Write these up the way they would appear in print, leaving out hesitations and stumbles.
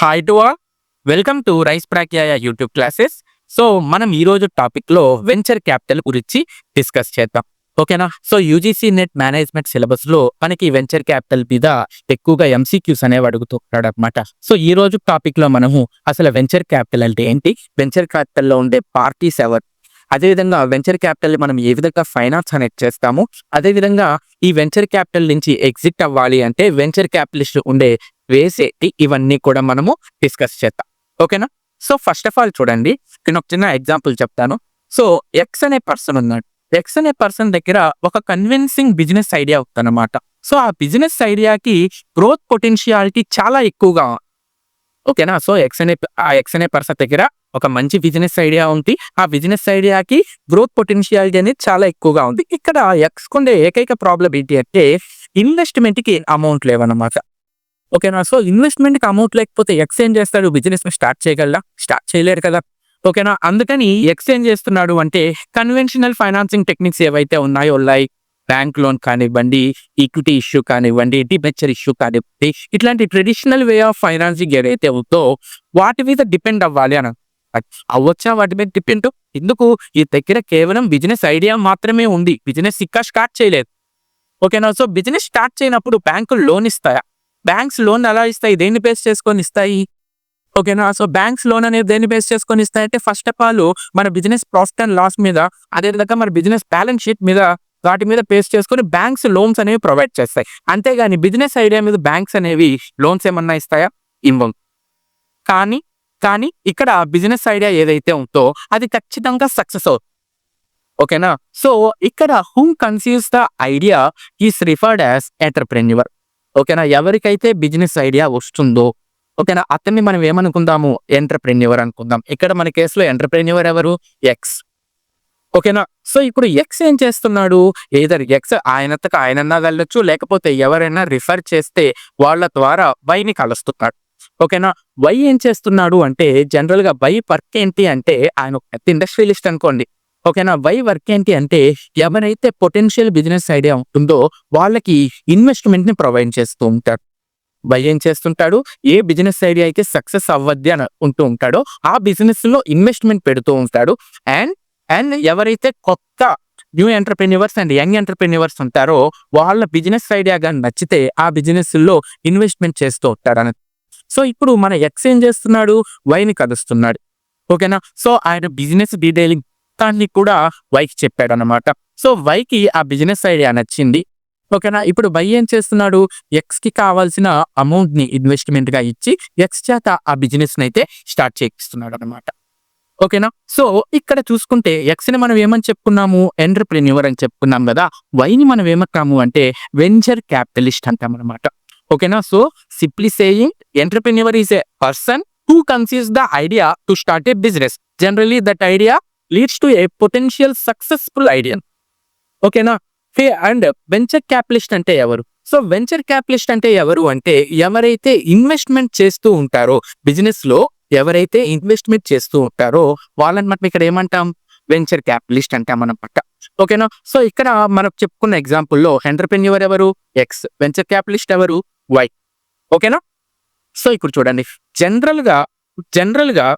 Hi to all. Welcome to రైస్ ప్రాక్యాయ YouTube classes. So మనం ఈరోజు టాపిక్లో వెంచర్ క్యాపిటల్ గురించి డిస్కస్ చేద్దాం. ఓకేనా? సో యూజీసీ నెట్ మేనేజ్మెంట్ సిలబస్లో మనకి వెంచర్ క్యాపిటల్ మీద ఎక్కువగా ఎంసీక్యూస్ అనేవి అడుగుతున్నాడు అనమాట. సో ఈ రోజు టాపిక్లో మనము అసలు వెంచర్ క్యాపిటల్ అంటే ఏంటి, వెంచర్ క్యాపిటల్లో ఉండే పార్టీస్ ఎవరు, అదేవిధంగా వెంచర్ క్యాపిటల్ మనం ఏ విధంగా ఫైనాన్స్ అనేది చేస్తాము, అదేవిధంగా ఈ వెంచర్ క్యాపిటల్ నుంచి ఎగ్జిట్ అవ్వాలి అంటే వెంచర్ క్యాపిటలిస్ట్ ఉండే వేస్ ఏంటి, ఇవన్నీ కూడా మనము డిస్కస్ చేద్దాం. ఓకేనా? సో ఫస్ట్ ఆఫ్ ఆల్ చూడండి, నేను ఒక చిన్న ఎగ్జాంపుల్ చెప్తాను. సో ఎక్స్ అనే పర్సన్ ఉన్నాడు. ఎక్స్ అనే పర్సన్ దగ్గర ఒక కన్విన్సింగ్ బిజినెస్ ఐడియా ఉందన్నమాట. సో ఆ బిజినెస్ ఐడియాకి గ్రోత్ పొటెన్షియాలిటీ చాలా ఎక్కువగా. ఓకేనా? సో ఎక్స్ అనే పర్సన్ దగ్గర ఒక మంచి బిజినెస్ ఐడియా ఉంది. ఆ బిజినెస్ ఐడియాకి గ్రోత్ పొటెన్షియాలిటీ అనేది చాలా ఎక్కువగా ఉంది. ఇక్కడ ఎక్స్ కొండే ఏకైక ప్రాబ్లం ఏంటి అంటే ఇన్వెస్ట్మెంట్ కి అమౌంట్ లేవన్నమాట. ఓకేనా? సో ఇన్వెస్ట్మెంట్ కి అమౌంట్ లేకపోతే ఎక్స్ ఏం చేస్తాడు, బిజినెస్ స్టార్ట్ చేయగలరా? స్టార్ట్ చేయలేరు కదా. ఓకేనా? అందుకని ఎక్స్ ఏం చేస్తున్నాడు అంటే కన్వెన్షనల్ ఫైనాన్సింగ్ టెక్నిక్స్ ఏవైతే ఉన్నాయో లైక్ బ్యాంక్ లోన్ కానివ్వండి, ఈక్విటీ ఇష్యూ కానివ్వండి, డిబెంచర్ ఇష్యూ కానివ్వండి, ఇట్లాంటి ట్రెడిషనల్ వే ఆఫ్ ఫైనాన్సింగ్ ఏదైతే ఉందో వాటి మీద డిపెండ్ అవ్వాలి అని అవ్వచ్చా. వాటి మీద డిపెండ్ ఎందుకు, ఈ దగ్గర కేవలం బిజినెస్ ఐడియా మాత్రమే ఉంది, బిజినెస్ ఇంకా స్టార్ట్ చేయలేదు. ఓకేనా? సో బిజినెస్ స్టార్ట్ చేయనప్పుడు బ్యాంకులు లోన్ ఇస్తాయా? బ్యాంక్స్ లోన్ ఎలా ఇస్తాయి, దేన్ని బేస్ చేసుకొని ఇస్తాయి? ఓకేనా? సో బ్యాంక్స్ లోన్ అనేది దేన్ని బేస్ చేసుకొని ఇస్తాయంటే ఫస్ట్ ఆఫ్ ఆల్ మన బిజినెస్ ప్రాఫిట్ అండ్ లాస్ మీద, అదేవిధంగా మన బిజినెస్ బ్యాలెన్స్ షీట్ మీద, వాటి మీద బేస్ చేసుకొని బ్యాంక్స్ లోన్స్ అనేవి ప్రొవైడ్ చేస్తాయి. అంతేగాని బిజినెస్ ఐడియా మీద బ్యాంక్స్ అనేవి లోన్స్ ఏమన్నా ఇస్తాయా? ఇవ్వం. కానీ ఇక్కడ బిజినెస్ ఐడియా ఏదైతే ఉందో అది ఖచ్చితంగా సక్సెస్ అవుతుంది. ఓకేనా? సో ఇక్కడ whom conceives the idea is referred as entrepreneur. ఓకేనా? ఎవరికైతే బిజినెస్ ఐడియా వస్తుందో, ఓకేనా, అతన్ని మనం ఏమనుకుందాము, ఎంటర్‌ప్రెన్యూర్ అనుకుందాం. ఇక్కడ మన కేసులో ఎంటర్‌ప్రెన్యూర్ ఎవరు? ఎక్స్. ఓకేనా? సో ఇప్పుడు ఎక్స్ ఏం చేస్తున్నాడు, ఏదర్ ఎక్స్ ఆయనంతకు ఆయనన్నా వెళ్ళొచ్చు, లేకపోతే ఎవరైనా రిఫర్ చేస్తే వాళ్ళ ద్వారా వైని కలుస్తున్నాడు. ఓకేనా? వై ఏం చేస్తున్నాడు అంటే జనరల్ గా వై వర్క్ ఏంటి అంటే ఆయన ఒక పెద్ద ఇండస్ట్రియలిస్ట్ అనుకోండి. ఓకేనా? వై వర్క్ ఏంటి అంటే ఎవరైతే పొటెన్షియల్ బిజినెస్ ఐడియా ఉంటుందో వాళ్ళకి ఇన్వెస్ట్మెంట్ ని ప్రొవైడ్ చేస్తూ ఉంటాడు. వై ఏం చేస్తుంటాడు, ఏ బిజినెస్ ఐడియా అయితే సక్సెస్ అవ్వద్ది అని ఉంటూ ఉంటాడో ఆ బిజినెస్ లో ఇన్వెస్ట్మెంట్ పెడుతూ ఉంటాడు. అండ్ అండ్ ఎవరైతే కొత్త new entrepreneurs and young entrepreneurs ఉంటారో వాళ్ళ బిజినెస్ ఐడియా కానీ నచ్చితే ఆ బిజినెస్ లో ఇన్వెస్ట్మెంట్ చేస్తూ ఉంటారు. సో ఇప్పుడు మన ఎక్స్ ఏం చేస్తున్నాడు, వైని కలుస్తున్నాడు. ఓకేనా? సో ఆయన బిజినెస్ డీటెయిలింగ్ దాన్ని కూడా వైకి చెప్పాడు అనమాట. సో వైకి ఆ బిజినెస్ ఐడియా నచ్చింది. ఓకేనా? ఇప్పుడు వై ఏం చేస్తున్నాడు, ఎక్స్ కి కావాల్సిన అమౌంట్ ని ఇన్వెస్ట్మెంట్ గా ఇచ్చి ఎక్స్ చేత ఆ బిజినెస్ అయితే స్టార్ట్ చేయిస్తున్నాడు అనమాట. ఓకేనా? సో ఇక్కడ చూసుకుంటే ఎక్స్ ని మనం ఏమని చెప్పుకున్నాము, ఎంటర్‌ప్రెన్యూర్ అని చెప్పుకున్నాం కదా. వైని మనం ఏమంటాము అంటే వెంచర్ క్యాపిటలిస్ట్ అంటాం అనమాట. ఓకేనా? So simply saying entrepreneur is a person who conceives the idea to start A business. Generally that idea leads to A potential successful idea. ఓకేనా? అండ్ వెంచర్ క్యాపిటలిస్ట్ అంటే ఎవరు? సో వెంచర్ క్యాపిటలిస్ట్ అంటే ఎవరు అంటే ఎవరైతే ఇన్వెస్ట్మెంట్ చేస్తూ ఉంటారో business లో, ఎవరైతే ఇన్వెస్ట్మెంట్ చేస్తూ ఉంటారో వాళ్ళని మనం ఇక్కడ ఏమంటాం, వెంచర్ క్యాపిటలిస్ట్ అంటాం అనమాట. ఓకేనా? సో ఇక్కడ మనం చెప్పుకున్న ఎగ్జాంపుల్లో ఎంటర్‌ప్రెన్యూర్ ఎవరు, ఎక్స్. వెంచర్ క్యాపిటలిస్ట్ ఎవరు, వై. ఓకేనా? సో ఇప్పుడు చూడండి, జనరల్ గా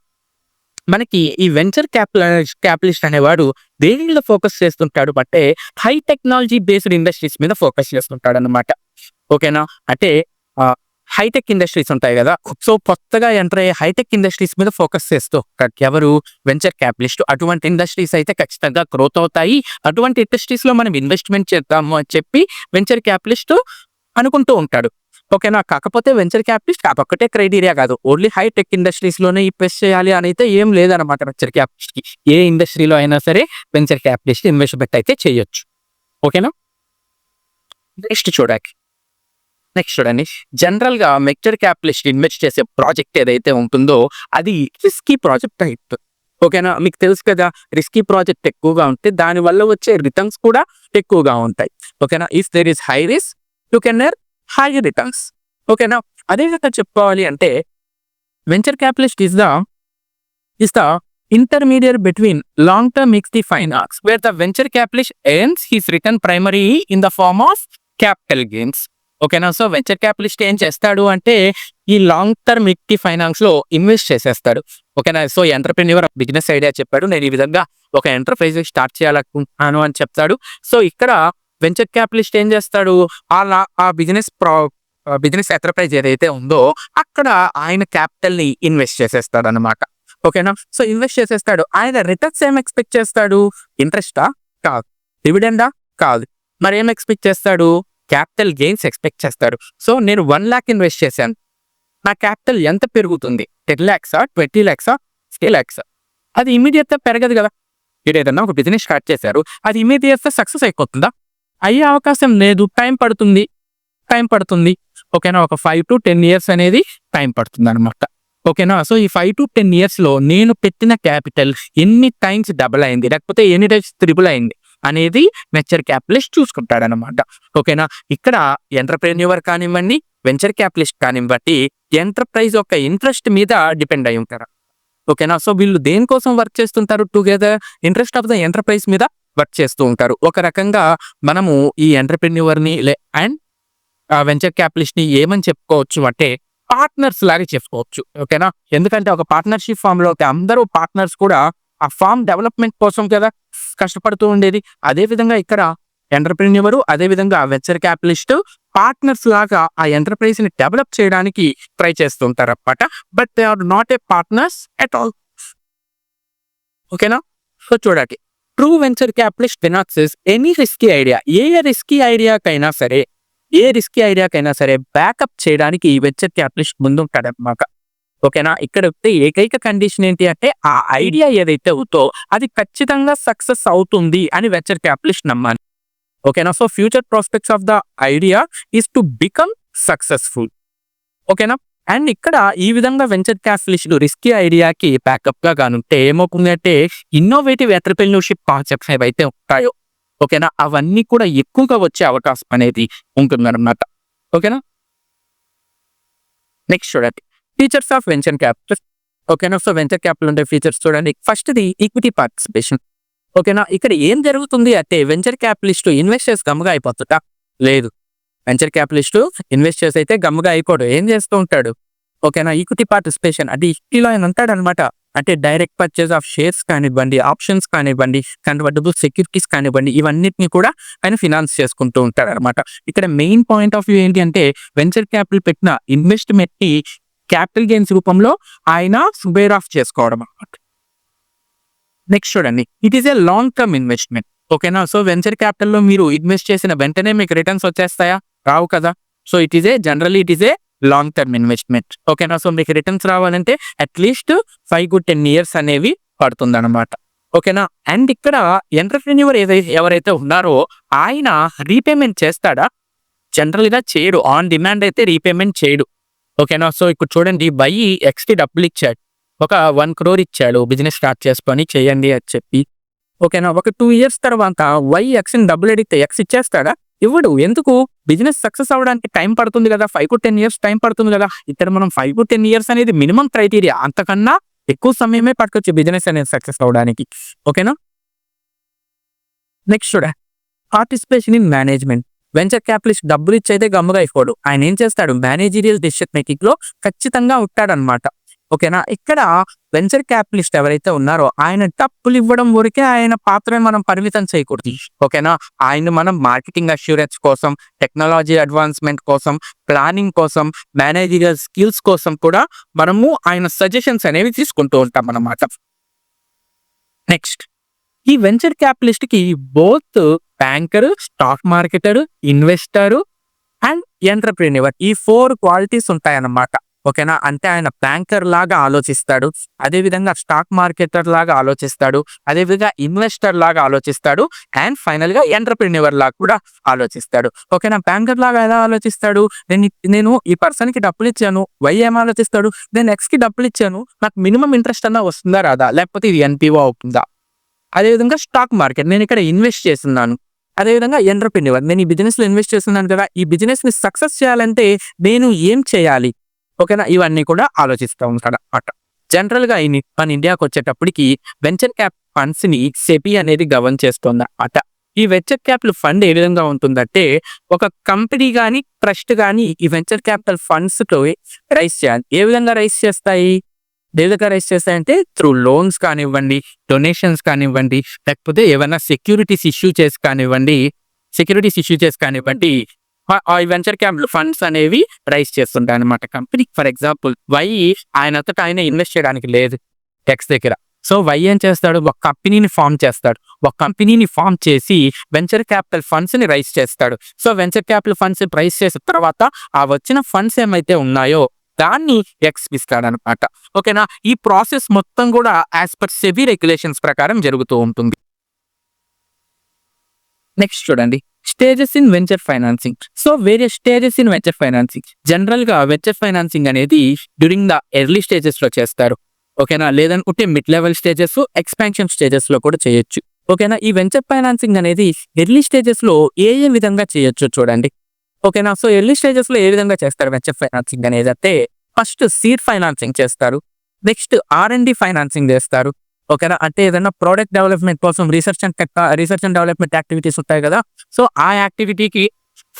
మనకి ఈ వెంచర్ క్యాపిటలిస్ట్ అనేవాడు దేని మీద ఫోకస్ చేస్తుంటాడు అంటే హై టెక్నాలజీ బేస్డ్ ఇండస్ట్రీస్ మీద ఫోకస్ చేస్తుంటాడు అనమాట. ఓకేనా? అంటే హైటెక్ ఇండస్ట్రీస్ ఉంటాయి కదా. సో కొత్తగా ఎంటర్ అయ్యే హైటెక్ ఇండస్ట్రీస్ మీద ఫోకస్ చేస్తూ ఎవరు, వెంచర్ క్యాపిటలిస్ట్. అటువంటి ఇండస్ట్రీస్ అయితే ఖచ్చితంగా గ్రోత్ అవుతాయి, అటువంటి ఇండస్ట్రీస్ లో మనం ఇన్వెస్ట్మెంట్ చేద్దాము అని చెప్పి వెంచర్ క్యాపిటలిస్ట్ అనుకుంటూ ఉంటాడు. ఓకేనా? కాకపోతే వెంచర్ క్యాపిటలిస్ట్ అదొక్కటే క్రైటీరియా కాదు, ఓన్లీ హైటెక్ ఇండస్ట్రీస్ లోనే ఇన్వెస్ట్ చేయాలి అని అయితే ఏం లేదనమాట. వెంచర్ క్యాపిటలిస్ట్ కి ఏ ఇండస్ట్రీలో అయినా సరే వెంచర్ క్యాపిటలిస్ట్ ఇన్వెస్ట్మెంట్ అయితే చేయొచ్చు. ఓకేనా? నెక్స్ట్ చూడండి, జనరల్ గా వెంచర్ క్యాపిటలిస్ట్ ఇన్వెస్ట్ చేసే ప్రాజెక్ట్ ఏదైతే ఉంటుందో అది రిస్కీ ప్రాజెక్ట్ అయితే. ఓకేనా? మీకు తెలుసు కదా, రిస్కీ ప్రాజెక్ట్ ఎక్కువగా ఉంటే దాని వల్ల వచ్చే రిటర్న్స్ కూడా ఎక్కువగా ఉంటాయి. ఓకేనా? If there is high risk you can earn high returns. ఓకేనా? అదే విధంగా చెప్పుకోవాలి అంటే venture capitalist is the intermediate between long-term equity finance, where the venture capitalist earns his return primarily in the form of capital gains. ఓకేనా. So venture capitalist ఏం చేస్తాడు అంటే ఈ లాంగ్ టర్మ్ ఈక్విటీ ఫైనాన్స్ లో ఇన్వెస్ట్ చేసేస్తాడు. ఓకేనా. So entrepreneur business idea చెప్పాడు. నేను ఈ విధంగా ఒక ఎంటర్‌ప్రైజ్ స్టార్ట్ చేయాలనుకుంటున్నాను అని చెప్తాడు. సో ఇక్కడ వెంచర్ క్యాపిటలిస్ట్ ఏం చేస్తాడు, ఆ బిజినెస్ ఎంటర్‌ప్రైజ్ ఏదైతే ఉందో అక్కడ ఆయన క్యాపిటల్‌ని ఇన్వెస్ట్ చేసేస్తాడనమాట. ఓకేనా. సో ఇన్వెస్ట్ చేసేస్తాడు. ఆయన రిటర్న్స్ ఏం ఎక్స్‌పెక్ట్ చేస్తాడు? ఇంట్రెస్టా? కాదు. డివిడెండా? కాదు. మరేం ఎక్స్‌పెక్ట్ చేస్తాడు? క్యాపిటల్ గెయిన్స్ ఎక్స్‌పెక్ట్ చేస్తాడు. సో నేను 1,00,000 ఇన్వెస్ట్ చేశాను. నా క్యాపిటల్ ఎంత పెరుగుతుంది? 10,00,000 20,00,000 50,00,000 అది ఇమ్మీడియేట్‌గా పెరగదు కదా. మీరేదన్నా ఒక బిజినెస్ స్టార్ట్ చేశారు. అది ఇమ్మీడియేట్‌గా సక్సెస్ అయిపోతుందా? అయ్యే అవకాశం లేదు. టైం పడుతుంది. ఓకేనా. ఒక 5-10 ఇయర్స్ అనేది టైం పడుతుందనమాట. ఓకేనా. సో ఈ 5-10 ఇయర్స్‌లో నేను పెట్టిన క్యాపిటల్ ఎన్ని టైమ్స్ డబుల్ అయింది, లేకపోతే ఎన్ని టైమ్స్ త్రిబుల్ అయింది అనేది వెంచర్ క్యాపిటలిస్ట్ చూసుకుంటాడనమాట. ఓకేనా. ఇక్కడ ఎంటర్‌ప్రెన్యూర్ కానివ్వండి, వెంచర్ క్యాపిటలిస్ట్ కానివ్వండి, ఎంటర్‌ప్రైజ్ యొక్క ఇంట్రెస్ట్ మీద డిపెండ్ అయి ఉంటారు. ఓకేనా. సో వీళ్ళు దేనికోసం వర్క్ చేస్తుంటారు? Together interest of the enterprise మీద వర్క్ చేస్తూ ఉంటారు. ఒక రకంగా మనము ఈ ఎంటర్‌ప్రెన్యూర్‌ని అండ్ వెంచర్ క్యాపిటలిస్ట్‌ని ఏమని చెప్పుకోవచ్చు అంటే పార్ట్నర్స్ లాగా చెప్పుకోవచ్చు. ఓకేనా. ఎందుకంటే ఒక పార్ట్నర్‌షిప్ ఫార్మ్‌లో అందరూ పార్ట్నర్స్ కూడా ఆ ఫార్మ్ డెవలప్‌మెంట్ కోసం కదా కష్టపడుతూ ఉండేది. అదే విధంగా ఇక్కడ ఎంటర్‌ప్రెన్యూర్, అదే విధంగా వెంచర్ క్యాపిటలిస్ట్ పార్ట్నర్స్ లాగా ఆ ఎంటర్‌ప్రైజ్‌ని డెవలప్ చేయడానికి ట్రై చేస్తూ ఉంటారన్నమాట. But they are not a partners at all. ఓకేనా. సో చూడండి, true venture capitalist finances any risky idea. A risky ఐడియాకైనా సరే బ్యాకప్ చేయడానికి ఈ వెంచర్ క్యాపిటలిస్ట్ ముందుంటాడన్నమాట. ఓకేనా. ఇక్కడ ఏకైక కండిషన్ ఏంటి అంటే ఆ ఐడియా ఏదైతే ఉందో అది ఖచ్చితంగా సక్సెస్ అవుతుంది అని వెంచర్ క్యాపిటలిస్ట్ నమ్మాలి. ఓకేనా. So future prospects of the idea is to become successful. ఓకేనా. అండ్ ఇక్కడ ఈ విధంగా వెంచర్ క్యాపిటలిస్టులు రిస్కీ ఐడియాకి బ్యాకప్ గా కానుంటే ఏమవుతుందంటే ఇన్నోవేటివ్ ఎంటర్‌ప్రెన్యూర్‌షిప్ కాన్సెప్ట్స్ ఏవైతే ఉంటాయో, ఓకేనా, అవన్నీ కూడా ఎక్కువగా వచ్చే అవకాశం అనేది ఉంటుందన్నమాట. ఓకేనా. నెక్స్ట్ చూడండి, ఫీచర్స్ ఆఫ్ వెంచర్ క్యాపిటల్. ఓకేనా. సో వెంచర్ క్యాపిటల్ ఉండే ఫీచర్స్ చూడండి. ఫస్ట్‌ది ఈక్విటీ పార్టిసిపేషన్. ఓకేనా. ఇక్కడ ఏం జరుగుతుంది అంటే వెంచర్ క్యాపిటలిస్ట్ ఇన్వెస్టర్స్ గమ్ముగా అయిపోతుందా? లేదు. వెంచర్ క్యాపిటలిస్ట్ ఇన్వెస్టర్స్ అయితే గమ్ముగా అయిపోడు. ఏం చేస్తూ ఉంటాడు? ఓకేనా. ఈక్విటీ పార్టిసిపేషన్ అంటే ఈక్విటీలో ఆయన ఉంటాడనమాట. అంటే డైరెక్ట్ పర్చేస్ ఆఫ్ షేర్స్ కానివ్వండి, ఆప్షన్స్ కానివ్వండి, కన్వర్టబుల్ సెక్యూరిటీస్ కానివ్వండి, ఇవన్నిటిని కూడా ఆయన ఫినాన్స్ చేసుకుంటూ ఉంటాడనమాట. ఇక్కడ మెయిన్ పాయింట్ ఆఫ్ వ్యూ ఏంటి అంటే వెంచర్ క్యాపిటల్ పెట్టిన ఇన్వెస్ట్మెంట్ ని క్యాపిటల్ గెయిన్స్ రూపంలో ఆయన సుబేర్ ఆఫ్ చేసుకోవడం అన్నమాట. నెక్స్ట్ చూడండి, it is a long term investment. ఓకేనా. సో వెంచర్ క్యాపిటల్ లో మీరు ఇన్వెస్ట్ చేసిన వెంటనే మీకు రిటర్న్స్ వచ్చేస్తాయా? రావు కదా. So it is a long term investment. ఓకేనా. సో మీకు రిటర్న్స్ రావాలంటే అట్లీస్ట్ 5-10 ఇయర్స్ అనేవి పడుతుందన్నమాట. ఓకేనా. అండ్ ఇక్కడ ఎంటర్‌ప్రెన్యూర్ ఎవరైతే ఉన్నారో ఆయన రీపేమెంట్ చేస్తాడా? జనరల్ గా చేయడు. ఆన్ డిమాండ్ అయితే రీపేమెంట్ చేయడు. ఓకేనా. సో ఇక్కడ చూడండి, వై ఎక్స్‌కి డబ్బులు ఇచ్చాడు. ఒక 1 crore ఇచ్చాడు బిజినెస్ స్టార్ట్ చేసుకొని చేయండి అని చెప్పి. ఓకేనా. ఒక 2 ఇయర్స్ తర్వాత వై ఎక్స్‌ని డబ్బులు అడిగితే ఎక్స్ ఇచ్చేస్తాడా? ఇవ్వడు. ఎందుకు? బిజినెస్ సక్సెస్ అవ్వడానికి టైం పడుతుంది కదా. 5-10 ఇయర్స్ టైం పడుతుంది కదా. ఇక్కడ మనం 5-10 ఇయర్స్ అనేది మినిమం క్రైటీరియా. అంతకన్నా ఎక్కువ సమయమే పట్టుకోవచ్చు బిజినెస్ అనేది సక్సెస్ అవ్వడానికి. ఓకేనా. నెక్స్ట్ చూడ, participation in management. Venture capitalist డబ్బులు ఇచ్చైతే గమ్ముగా అయిపోడు. ఆయన ఏం చేస్తాడు? మేనేజీరియల్ డెసిషన్ మేకింగ్ లో ఖచ్చితంగా ఉంటాడనమాట. ఓకేనా. ఇక్కడ వెంచర్ క్యాపిటలిస్ట్ ఎవరైతే ఉన్నారో ఆయన డబ్బులు ఇవ్వడం వరకే ఆయన పాత్రని మనం పరిమితం చేయకూడదు. ఓకేనా. ఆయన మనం మార్కెటింగ్ అష్యూరెన్స్ కోసం, టెక్నాలజీ అడ్వాన్స్మెంట్ కోసం, ప్లానింగ్ కోసం, మేనేజీరియల్ స్కిల్స్ కోసం కూడా మనము ఆయన సజెషన్స్ అనేవి తీసుకుంటూ ఉంటాం అన్నమాట. నెక్స్ట్, ఈ వెంచర్ క్యాపిటలిస్ట్ కి both banker, stock marketer, investor and entrepreneur ఈ 4 క్వాలిటీస్ ఉంటాయన్నమాట. ఓకేనా. అంటే ఆయన బ్యాంకర్ లాగా ఆలోచిస్తాడు, అదేవిధంగా స్టాక్ మార్కెటర్ లాగా ఆలోచిస్తాడు, అదేవిధంగా ఇన్వెస్టర్ లాగా ఆలోచిస్తాడు, అండ్ ఫైనల్ గా ఎంటర్‌ప్రెన్యూర్ లాగా కూడా ఆలోచిస్తాడు. ఓకేనా. బ్యాంకర్ లాగా ఎలా ఆలోచిస్తాడు? నేను ఈ పర్సన్ కి డబ్బులు ఇచ్చాను. వై ఏం ఆలోచిస్తాడు? నేను ఎక్స్ కి డబ్బులు ఇచ్చాను, నాకు మినిమం ఇంట్రెస్ట్ అన్నా వస్తుందా రాదా, లేకపోతే ఇది ఎన్పిఓ అవుతుందా? అదేవిధంగా స్టాక్ మార్కెట్, నేను ఇక్కడ ఇన్వెస్ట్ చేస్తున్నాను. అదేవిధంగా ఎంటర్‌ప్రెన్యూర్, నేను ఈ బిజినెస్ లో ఇన్వెస్ట్ చేస్తున్నాను కదా, ఈ బిజినెస్ ని సక్సెస్ చేయాలంటే నేను ఏం చేయాలి? ఓకేనా. ఇవన్నీ కూడా ఆలోచిస్తూ ఉంటాడు అన్నమాట. జనరల్ గా మన ఇండియాకి వచ్చేటప్పటికి వెంచర్ క్యాప్ ఫండ్స్ ని సెబీ అనేది గవర్న్ చేస్తుంది అన్నమాట. ఈ వెంచర్ క్యాపిటల్ ఫండ్ ఏ విధంగా ఉంటుందంటే, ఒక కంపెనీ గాని, ట్రస్ట్ గాని ఈ వెంచర్ క్యాపిటల్ ఫండ్స్‌తో రైజ్ చేయాలి. ఏ విధంగా రైజ్ చేస్తాయి? ఏ విధంగా రైజ్ చేస్తాయంటే త్రూ లోన్స్ కానివ్వండి, డొనేషన్స్ కానివ్వండి, లేకపోతే ఏవన్నా సెక్యూరిటీస్ ఇష్యూ చేసి కానివ్వండి, ఆ వెంచర్ క్యాపిటల్ ఫండ్స్ అనేవి రైజ్ చేస్తుంటాయన్నమాట కంపెనీ. ఫర్ ఎగ్జాంపుల్ ఆయనంతట ఆయన ఇన్వెస్ట్ చేయడానికి లేదు ఎక్స్ దగ్గర. సో వై ఏం చేస్తాడు? ఒక కంపెనీని ఫార్మ్ చేస్తాడు. ఒక కంపెనీని ఫార్మ్ చేసి వెంచర్ క్యాపిటల్ ఫండ్స్ ని రైజ్ చేస్తాడు. So venture capital funds rise చేసిన తర్వాత ఆ వచ్చిన ఫండ్స్ ఏమైతే ఉన్నాయో దాన్ని ఎక్స్ ఇస్తాడనమాట. ఓకేనా? ఈ ప్రాసెస్ మొత్తం కూడా యాజ్ పర్ సెబీ రెగ్యులేషన్స్ ప్రకారం జరుగుతూ ఉంటుంది. నెక్స్ట్ చూడండి, stages in venture financing. So various stages in venture financing. General గా వెంచర్ ఫైనాన్సింగ్ అనేది డ్యూరింగ్ ద ఎర్లీ స్టేజెస్ లో చేస్తారు. ఓకేనా? లేదనుకుంటే mid level stages, expansion stages లో కూడా చేయొచ్చు. ఓకేనా? ఈ వెంచర్ ఫైనాన్సింగ్ అనేది ఎర్లీ స్టేజెస్ లో ఏ విధంగా చేయొచ్చు చూడండి. ఓకేనా? సో ఎర్లీ స్టేజెస్ లో ఏ విధంగా చేస్తారు వెంచర్ ఫైనాన్సింగ్ అనేది అంటే, ఫస్ట్ సీడ్ ఫైనాన్సింగ్ చేస్తారు. నెక్స్ట్ R&D ఫైనాన్సింగ్ చేస్తారు. ఓకేనా? అంటే ఏదైనా ప్రోడక్ట్ డెవలప్మెంట్ కోసం రీసెర్చ్ అండ్ డెవలప్మెంట్ యాక్టివిటీస్ ఉంటాయి కదా, సో ఆ యాక్టివిటీకి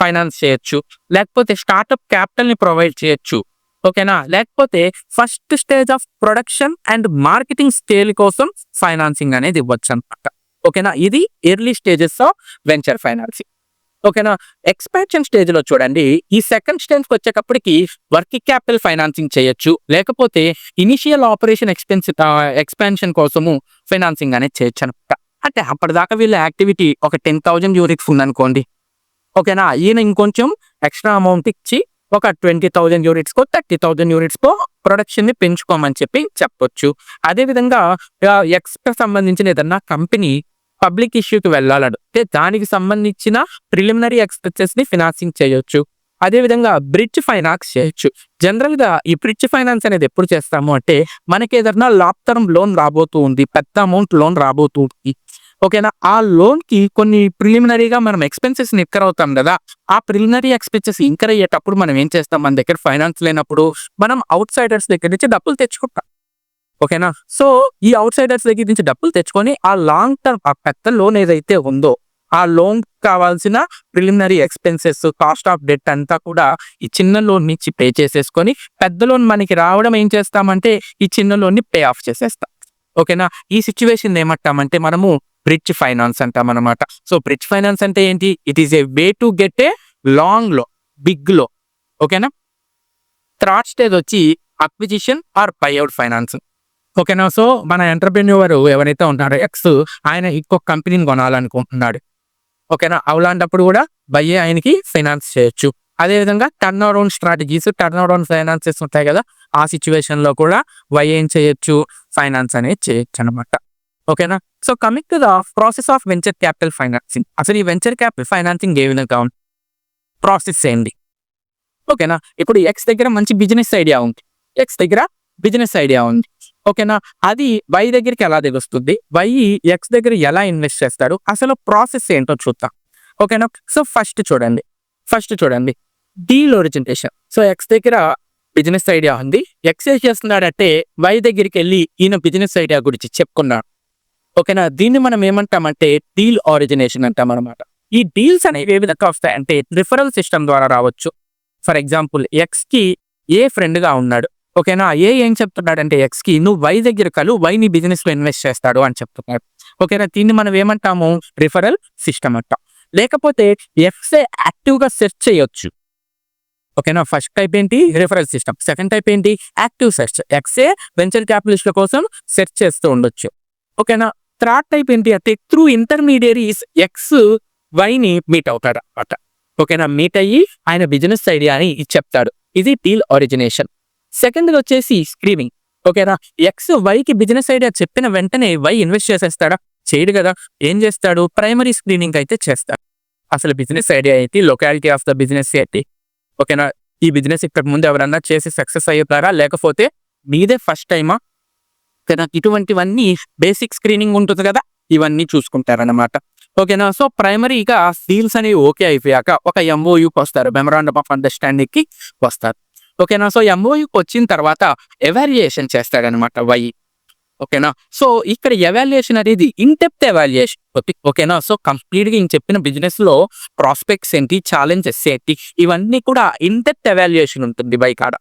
ఫైనాన్స్ చేయొచ్చు. లేకపోతే స్టార్ట్అప్ క్యాపిటల్ ని ప్రొవైడ్ చేయొచ్చు. ఓకేనా? లేకపోతే first stage of production and marketing scale కోసం ఫైనాన్సింగ్ అనేది ఇవ్వచ్చు అనమాట. ఓకేనా? ఇది early stages of venture financing. ఓకేనా? ఎక్స్పాన్షన్ స్టేజ్ లో చూడండి, ఈ సెకండ్ స్టేజ్ కి వచ్చేటప్పటికి వర్కింగ్ క్యాపిటల్ ఫైనాన్సింగ్ చేయొచ్చు. లేకపోతే ఇనిషియల్ ఆపరేషన్ ఎక్స్పాన్షన్ కోసము ఫైనాన్సింగ్ అనేది చేయొచ్చు అనమాట. అంటే అప్పటిదాకా వీళ్ళ యాక్టివిటీ ఒక 10,000 యూనిట్స్ ఉందనుకోండి. ఓకేనా? ఈయన ఇంకొంచెం ఎక్స్ట్రా అమౌంట్ ఇచ్చి ఒక 20,000 యూనిట్స్ కో 30,000 యూనిట్స్ కో ప్రొడక్షన్ ని పెంచుకోమని చెప్పొచ్చు. అదేవిధంగా ఎక్స్ సంబంధించిన ఏదన్నా కంపెనీ పబ్లిక్ ఇష్యూకి వెళ్ళాలంటే దానికి సంబంధించిన ప్రిలిమినరీ ఎక్స్పెన్సెస్ ని ఫినాన్సింగ్ చేయొచ్చు. అదేవిధంగా బ్రిడ్జ్ ఫైనాన్స్ చేయొచ్చు. జనరల్ గా ఈ బ్రిడ్జ్ ఫైనాన్స్ అనేది ఎప్పుడు చేస్తాము అంటే, మనకి ఏదైనా లాంగ్ టర్మ్ లోన్ రాబోతూ ఉంది, పెద్ద అమౌంట్ లోన్ రాబోతూ ఉంది. ఓకేనా? ఆ లోన్ కి కొన్ని ప్రిలిమినరీగా మనం ఎక్స్పెన్సెస్ ని ఇంకర్ అవుతాం కదా, ఆ ప్రిలిమినరీ ఎక్స్పెన్సెస్ ఇంకర్ అయ్యేటప్పుడు మనం ఏం చేస్తాం, మన దగ్గర ఫైనాన్స్ లేనప్పుడు మనం అవుట్ సైడర్స్ దగ్గర నుంచి డబ్బులు తెచ్చుకుంటాం. ఓకేనా? సో ఈ అవుట్ సైడర్స్ దగ్గర నుంచి డబ్బులు తెచ్చుకొని ఆ లాంగ్ టర్మ్ ఆ పెద్ద లోన్ ఏదైతే ఉందో ఆ లోన్ కావాల్సిన preliminary expenses, cost of debt అంతా కూడా ఈ చిన్న లోన్ నుంచి పే చేసేసుకొని, పెద్ద లోన్ మనకి రావడం ఏం చేస్తామంటే ఈ చిన్న లోన్ ని పే ఆఫ్ చేసేస్తాం. ఓకేనా? ఈ సిచ్యువేషన్ ఏమంటామంటే మనము బ్రిడ్జ్ ఫైనాన్స్ అంటాం అనమాట. సో బ్రిడ్జ్ ఫైనాన్స్ అంటే ఏంటి? It is a way to get a long లో, బిగ్ లో. ఓకేనా? థర్డ్ స్టేజ్ వచ్చి అక్విజిషన్ ఆర్ బైఅవుట్ ఫైనాన్స్. ఓకేనా? సో మన ఎంటర్‌ప్రెన్యూర్ ఎవరైతే ఉన్నారో ఎక్స్, ఆయన ఇంకొక కంపెనీని కొనాలనుకుంటున్నాడు. ఓకేనా? అలాంటప్పుడు కూడా ఆయనకి ఫైనాన్స్ చేయొచ్చు. అదేవిధంగా turn around strategies, turn around finances ఉంటాయి కదా, ఆ సిచ్యువేషన్ లో కూడా ఏం చేయొచ్చు, ఫైనాన్స్ అనేది చేయొచ్చు అనమాట. ఓకేనా? So coming to the process of venture capital financing. అసలు ఈ వెంచర్ క్యాపిటల్ ఫైనాన్సింగ్ ఏ విధంగా ఉంది, ప్రాసెస్ ఏంటి? ఓకేనా? ఇప్పుడు ఎక్స్ దగ్గర మంచి బిజినెస్ ఐడియా ఉంది. ఓకేనా? అది వై దగ్గరికి ఎలా దిగొస్తుంది, ఎక్స్ దగ్గర ఎలా ఇన్వెస్ట్ చేస్తాడు, అసలు ప్రాసెస్ ఏంటో చూద్దాం. ఓకేనా? సో ఫస్ట్ చూడండి డీల్ ఒరిజినేషన్. సో ఎక్స్ దగ్గర బిజినెస్ ఐడియా ఉంది. ఎక్స్ ఏం చేస్తున్నాడంటే వై దగ్గరికి వెళ్ళి ఈయన బిజినెస్ ఐడియా గురించి చెప్పుకున్నాడు. ఓకేనా? దీన్ని మనం ఏమంటామంటే డీల్ ఆరిజినేషన్ అంటాం అనమాట. ఈ డీల్స్ అనేవి ఏ విధంగా వస్తాయంటే రిఫరల్ సిస్టమ్ ద్వారా రావచ్చు. ఫర్ ఎగ్జాంపుల్ ఎక్స్ కి ఏ ఫ్రెండ్ గా ఉన్నాడు. ఓకేనా? ఏం చెప్తున్నాడంటే ఎక్స్ కి, నువ్వు వై దగ్గర కలు, వై నీ బిజినెస్ లో ఇన్వెస్ట్ చేస్తాడు అని చెప్తున్నాడు. ఓకేనా? దీన్ని మనం ఏమంటాము, రిఫరల్ సిస్టమ్ అంటాం. లేకపోతే ఎక్స్ యాక్టివ్ గా సెర్చ్ చేయొచ్చు. ఓకేనా? ఫస్ట్ టైప్ ఏంటి, రిఫరల్ సిస్టమ్. సెకండ్ టైప్ ఏంటి, యాక్టివ్ సెర్చ్. ఎక్సే వెంచర్ క్యాపిటలిస్ట్ల కోసం సెర్చ్ చేస్తూ ఉండొచ్చు. ఓకేనా? థర్డ్ టైప్ ఏంటి అంటే త్రూ ఇంటర్మీడియరీస్ ఎక్స్ వైని మీట్ అవుతాడు అనమాట. ఓకేనా? మీట్ అయ్యి ఆయన బిజినెస్ ఐడియాని చెప్తాడు. ఇది డీల్ ఒరిజినేషన్. సెకండ్ వచ్చేసి స్క్రీనింగ్. ఓకేనా? ఎక్స్ వైకి బిజినెస్ ఐడియా చెప్పిన వెంటనే వై ఇన్వెస్ట్ చేసేస్తాడా, చేయడు కదా. ఏం చేస్తాడు, ప్రైమరీ స్క్రీనింగ్ అయితే చేస్తాడు. అసలు బిజినెస్ ఐడియా ఏంటి, లొకాలిటీ ఆఫ్ ద బిజినెస్ ఏంటి, ఓకేనా, ఈ బిజినెస్ ఇక్కడ ముందు ఎవరన్నా చేసి సక్సెస్ అయ్యారా, లేకపోతే మీదే ఫస్ట్ టైమా, ఓకేనా, ఇటువంటివన్నీ బేసిక్ స్క్రీనింగ్ ఉంటుంది కదా, ఇవన్నీ చూసుకుంటారనమాట. ఓకేనా? సో ప్రైమరీగా డీల్స్ అనేవి ఓకే అయిపోయాక ఒక ఎంఓయూకి వస్తారు, మెమరాండమ్ ఆఫ్ అండర్స్టాండింగ్ కి వస్తారు. ఓకేనా? సో ఎంఓయూకి వచ్చిన తర్వాత ఎవాల్యుయేషన్ చేస్తాడనమాట వై. ఓకేనా? సో, ఇక్కడ ఎవాల్యుయేషన్ అనేది ఇన్ డెప్త్ ఎవాల్యుయేషన్. ఓకేనా? సో, కంప్లీట్‌గా ఇంక చెప్పిన బిజినెస్‌లో ప్రాస్పెక్ట్స్ ఏంటి, ఛాలెంజెస్ ఏంటి, ఇవన్నీ కూడా ఇన్ డెప్త్ ఎవాల్యుయేషన్ ఉంటుంది వై కాడ.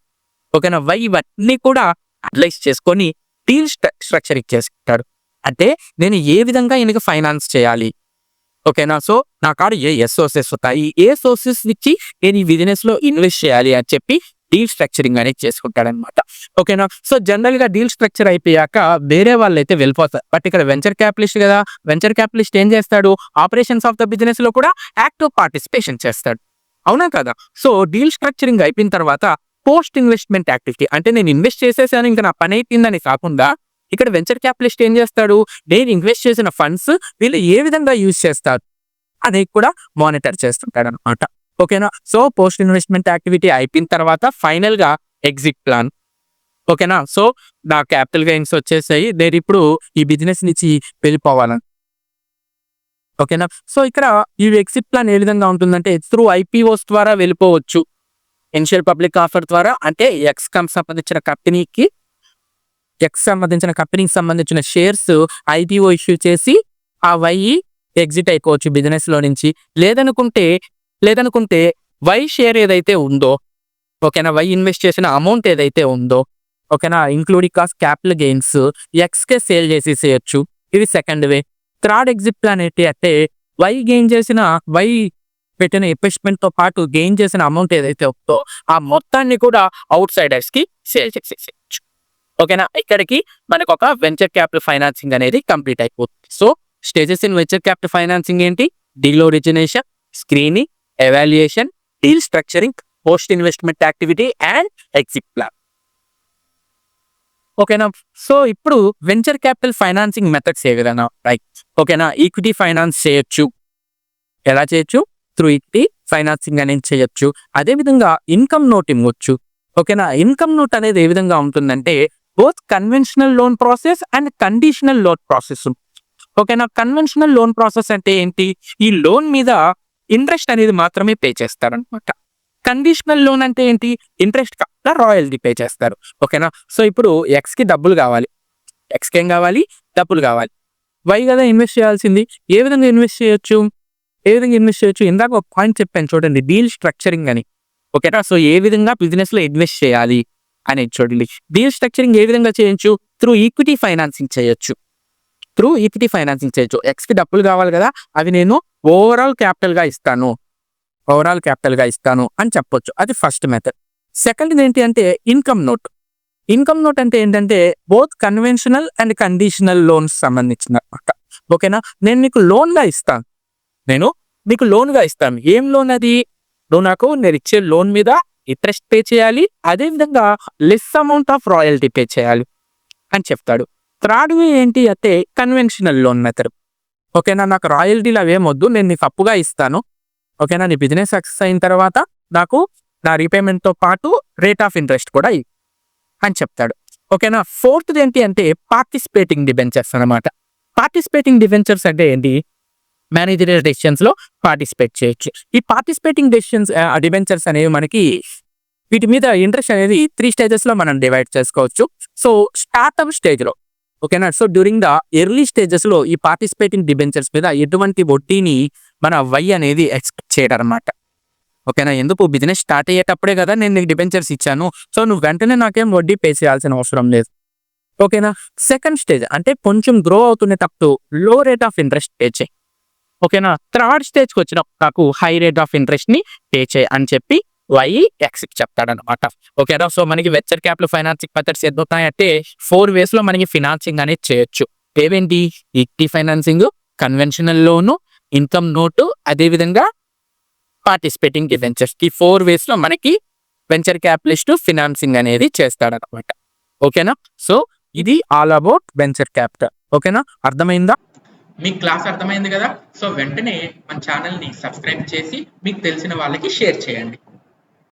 ఓకేనా? వై ఇవన్నీ కూడా అనలైజ్ చేసుకొని డీల్ స్ట్రక్చరింగ్ చేసుకుంటాడు. అంటే నేను ఏ విధంగా ఈయనకి ఫైనాన్స్ చేయాలి. ఓకేనా? సో, నా కాడ ఏ సోర్సెస్ ఉంటాయి. ఏ సోర్సెస్ ఇచ్చి నేను ఈ బిజినెస్‌లో ఇన్వెస్ట్ చేయాలి అని చెప్పి డీల్ స్ట్రక్చరింగ్ అనేది చేసుకుంటాడనమాట. ఓకేనా? సో, జనరల్‌గా డీల్ స్ట్రక్చర్ అయిపోయాక వేరే వాళ్ళైతే వెళ్ళిపోతారు. బట్ ఇక్కడ వెంచర్ క్యాపిటలిస్ట్ కదా! వెంచర్ క్యాపిటలిస్ట్ ఏం చేస్తాడు? ఆపరేషన్స్ ఆఫ్ ద బిజినెస్‌లో కూడా యాక్టివ్ పార్టిసిపేషన్ చేస్తాడు. అవునా కదా? సో, డీల్ స్ట్రక్చరింగ్ అయిపోయిన తర్వాత పోస్ట్ ఇన్వెస్ట్‌మెంట్ యాక్టివిటీ అంటే నేను ఇన్వెస్ట్ చేసేసాను ఇంక నా పని అయిపోయిందని కాకుండా ఇక్కడ వెంచర్ క్యాపిటలిస్ట్ ఏం చేస్తాడు? నేను ఇన్వెస్ట్ చేసిన ఫండ్స్ వీళ్ళు ఏ విధంగా యూజ్ చేస్తారు అనేది కూడా మానిటర్ చేస్తుంటాడనమాట. ఓకేనా? సో, పోస్ట్ ఇన్వెస్ట్‌మెంట్ యాక్టివిటీ అయిపోయిన తర్వాత ఫైనల్‌గా ఎగ్జిట్ ప్లాన్. ఓకేనా? సో, నా క్యాపిటల్ గెయిన్స్ వచ్చేసాయి. నేనిప్పుడు ఈ బిజినెస్ నుంచి వెళ్ళిపోవాలని. ఓకేనా? సో, ఇక్కడ ఈ ఎగ్జిట్ ప్లాన్ ఏ విధంగా ఉంటుందంటే త్రూ ఐపీఓస్ ద్వారా వెళ్ళిపోవచ్చు. ఇనిషియల్ పబ్లిక్ ఆఫర్ ద్వారా అంటే సంబంధించిన కంపెనీకి సంబంధించిన షేర్స్ ఐపీఓ ఇష్యూ చేసి ఆ వై ఎగ్జిట్ అయిపోవచ్చు బిజినెస్ లో నుంచి. లేదనుకుంటే వై షేర్ ఏదైతే ఉందో, ఓకేనా, వై ఇన్వెస్ట్ చేసిన అమౌంట్ ఏదైతే ఉందో, ఓకేనా, ఇంక్లూడింగ్ కాస్ట్ క్యాపిటల్ గెయిన్స్ కే సేల్ చేసేసేయచ్చు. ఇది second way. Third exit plan ఏంటి అంటే వై పెట్టిన ఇన్వెస్ట్మెంట్ తో పాటు గెయిన్ చేసిన అమౌంట్ ఏదైతే ఉందో ఆ మొత్తాన్ని కూడా అవుట్ సైడర్స్ కి సేల్ చేసేసేయచ్చు. ఓకేనా? ఇక్కడికి మనకు ఒక వెంచర్ క్యాపిటల్ ఫైనాన్సింగ్ అనేది కంప్లీట్ అయిపోతుంది. So, stages in venture capital financing ఏంటి? Deal origination, screening, evaluation, deal structuring, post investment activity and exit plan. ఓకేనా? సో, ఇప్పుడు వెంచర్ క్యాపిటల్ ఫైనాన్సింగ్ మెథడ్స్ ఏ విధంగా రైట్? ఓకేనా? ఈక్విటీ ఫైనాన్స్ చేయొచ్చు. ఎలా చేయొచ్చు? త్రూ ఈక్విటీ ఫైనాన్సింగ్ అనేది చేయొచ్చు. అదేవిధంగా ఇన్కమ్ నోట్ ఇవ్వచ్చు. ఓకేనా? ఇన్కమ్ నోట్ అనేది ఏ విధంగా ఉంటుందంటే both conventional loan process and conditional loan process. ఓకేనా? కన్వెన్షనల్ లోన్ ప్రాసెస్ అంటే ఏంటి? ఈ లోన్ మీద ఇంట్రెస్ట్ అనేది మాత్రమే పే చేస్తారనమాట. కండిషనల్ లోన్ అంటే ఏంటి? ఇంట్రెస్ట్ కాకుండా రాయల్టీ పే చేస్తారు. ఓకేనా? సో, ఇప్పుడు కి డబ్బులు కావాలి. కి ఏం కావాలి? డబ్బులు కావాలి. వై కదా ఇన్వెస్ట్ చేయాల్సింది. ఏ విధంగా ఇన్వెస్ట్ చేయొచ్చు? ఇందాక ఒక పాయింట్ చెప్పాను చూడండి, డీల్ స్ట్రక్చరింగ్ అని. ఓకేనా? సో, ఏ విధంగా బిజినెస్ లో ఇన్వెస్ట్ చేయాలి అనేది చూడండి. డీల్ స్ట్రక్చరింగ్ ఏ విధంగా చేయొచ్చు? త్రూ ఈక్విటీ ఫైనాన్సింగ్ చేయొచ్చు. కి డబ్బులు కావాలి కదా, అవి నేను ఓవరాల్ క్యాపిటల్ గా ఇస్తాను అని చెప్పొచ్చు. అది ఫస్ట్ మెథడ్. సెకండ్ ఏంటి అంటే ఇన్కమ్ నోట్. అంటే ఏంటంటే both conventional and conditional loans సంబంధించిన అనమాట. ఓకేనా? నేను మీకు లోన్ గా ఇస్తాను. ఏం లోన్ అది? నేను ఇచ్చే లోన్ మీద ఇంట్రెస్ట్ పే చేయాలి. అదే విధంగా less amount of royalty pay చేయాలి అని చెప్తాడు. థర్డ్ వే ఏంటి అంటే కన్వెన్షనల్ లోన్ మెథడ్. ఓకేనా? నాకు రాయల్టీలు అవేమొద్దు, నేను నీకు అప్పుగా ఇస్తాను. ఓకేనా? నీ బిజినెస్ సక్సెస్ అయిన తర్వాత నాకు నా రీపేమెంట్ తో పాటు రేట్ ఆఫ్ ఇంట్రెస్ట్ కూడా అని చెప్తాడు. ఓకేనా? ఫోర్త్ ఏంటి అంటే పార్టిసిపేటింగ్ డిబెంచర్స్ అనమాట. పార్టిసిపేటింగ్ డిబెంచర్స్ అంటే ఏంటి? మేనేజరియల్ డెసిషన్స్ లో పార్టిసిపేట్ చేయొచ్చు. ఈ పార్టిసిపేటింగ్ డిబెంచర్స్ అనేవి మనకి వీటి మీద ఇంట్రెస్ట్ అనేది 3 స్టేజెస్ లో మనం డివైడ్ చేసుకోవచ్చు. సో, స్టార్ట్అప్ స్టేజ్ లో, ఓకేనా, so during the early stages లో ఈ పార్టిసిపేటింగ్ డిబెంచర్స్ మీద ఎటువంటి వడ్డీని మన వై అనేది ఎక్స్పెక్ట్ చేయడం అనమాట. ఓకేనా? ఎందుకు? బిజినెస్ స్టార్ట్ అయ్యేటప్పుడే కదా నేను నీకు డిబెంచర్స్ ఇచ్చాను. సో, నువ్వు వెంటనే నాకేం వడ్డీ పే చేయాల్సిన అవసరం లేదు. ఓకేనా? సెకండ్ స్టేజ్ అంటే కొంచెం గ్రో అవుతున్నప్పుడు లో రేట్ ఆఫ్ ఇంట్రెస్ట్ పే చేయి. ఓకేనా? థర్డ్ స్టేజ్కి వచ్చినప్పుడు నాకు హై రేట్ ఆఫ్ ఇంట్రెస్ట్ ని పే చేయి అని చెప్పి వై కి చెప్తాడనమాట. ఓకేనా? సో, మనకి వెంచర్ క్యాపిటల్ ఫైనాన్సింగ్ మెథడ్స్ ఎదుగుతాయంటే 4 వేస్ లో మనకి ఫినాన్సింగ్ అనేది చేయొచ్చు. ఏవేంటి? ఈక్విటీ ఫైనాన్సింగ్, కన్వెన్షనల్ లోను, ఇన్కమ్ నోటు, అదేవిధంగా పార్టిసిపేటింగ్ డిబెంచర్స్. ఈ 4 వేస్ లో మనకి వెంచర్ క్యాపిటలిస్ట్ ఫినాన్సింగ్ అనేది చేస్తాడనమాట. ఓకేనా? సో, ఇది ఆల్ అబౌట్ వెంచర్ క్యాపిటల్. ఓకేనా? అర్థమైందా? మీకు క్లాస్ అర్థమైంది కదా? సో, వెంటనే మన ఛానల్ని సబ్స్క్రైబ్ చేసి మీకు తెలిసిన వాళ్ళకి షేర్ చేయండి.